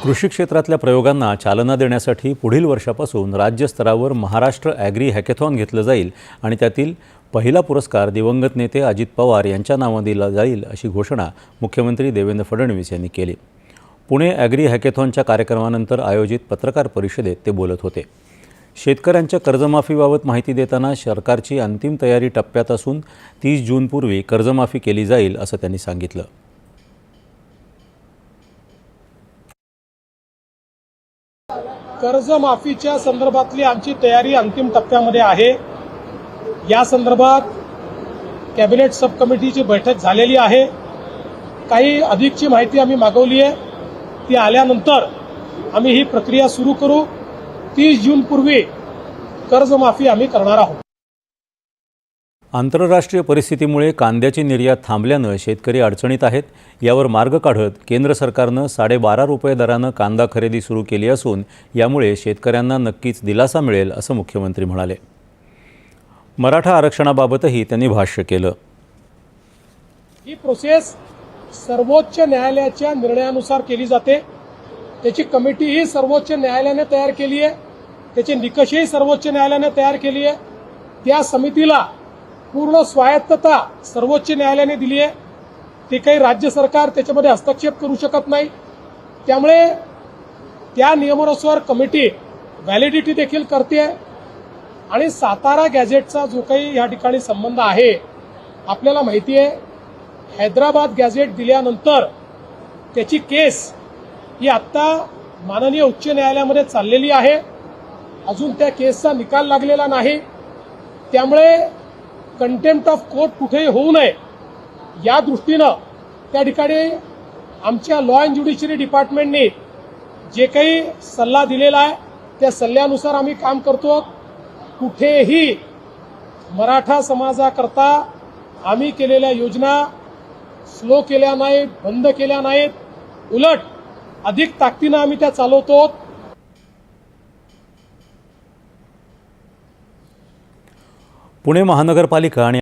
कृषी क्षेत्रातल्या प्रयोगांना चालना देण्यासाठी पुढील वर्षापासून राज्यस्तरावर महाराष्ट्र ॲग्री हॅकेथॉन घेतलं जाईल आणि त्यातील पहिला पुरस्कार दिवंगत नेते अजित पवार यांच्या नावाने दिला जाईल अशी घोषणा मुख्यमंत्री देवेंद्र फडणवीस यांनी केली। पुणे ॲग्री हॅकेथॉनच्या कार्यक्रमानंतर आयोजित पत्रकार परिषदेत ते बोलत होते। शेतकऱ्यांच्या कर्जमाफीबाबत माहिती देताना सरकारची अंतिम तयारी टप्प्यात असून 30 जूनपूर्वी कर्जमाफी केली जाईल असं त्यांनी सांगितलं। कर्जमाफीच्या संदर्भातली आमची तयारी अंतिम टप्प्यामध्ये आहे। या संदर्भात कॅबिनेट सब कमिटीची बैठक झालेली आहे। काही अधिकची माहिती आम्ही मागवली आहे, ती आल्यानंतर आम्ही ही प्रक्रिया सुरू करू। 30 जूनपूर्वी कर्जमाफी आम्ही करणार आहोत। आंतरराष्ट्रीय परिस्थितीमुळे कांद्याची निर्यात थांबल्यानं शेतकरी अडचणीत आहेत। यावर मार्ग काढत केंद्र सरकारनं 12.5 रुपये दरानं कांदा खरेदी सुरू केली असून यामुळे शेतकऱ्यांना नक्कीच दिलासा मिळेल असं मुख्यमंत्री म्हणाले। मराठा आरक्षणाबाबतही त्यांनी भाष्य केलं। ही प्रोसेस सर्वोच्च न्यायालयाच्या निर्णयानुसार केली जाते। त्याची कमिटीही सर्वोच्च न्यायालयाने तयार केली आहे, त्याचे निकषही सर्वोच्च न्यायालयाने तयार केली आहे। त्या समितीला पूर्ण स्वायत्तता सर्वोच्च न्यायालयाने दिली आहे। ते काही राज्य सरकार त्याच्यामध्ये हस्तक्षेप करू शकत नाही। त्यामुळे त्या नियमानुसार कमिटी व्हॅलिडिटी देखील करते आणि सातारा गॅझेटचा जो काही या ठिकाणी संबंध आहे, आपल्याला माहिती आहे हैदराबाद गॅझेट दिल्यानंतर त्याची केस ही आता माननीय उच्च न्यायालयामध्ये चाललेली आहे। अजून त्या केसचा निकाल लागलेला नाही। त्यामुळे कंटेम्प्ट ऑफ कोर्ट कुठेही होऊ नये या दृष्टीनं त्या ठिकाणी आमच्या लॉ अँड ज्युडिशरी डिपार्टमेंटने जे काही सल्ला दिलेला आहे त्या सल्ल्यानुसार आम्ही काम करतो। कुठेही मराठा समाजाकरता आम्ही केलेल्या योजना स्लो केल्या नाहीत, बंद केल्या नाहीत, उलट अधिक ताकदीनं आम्ही त्या चालवतो। पुणे महानगरपालिका आणि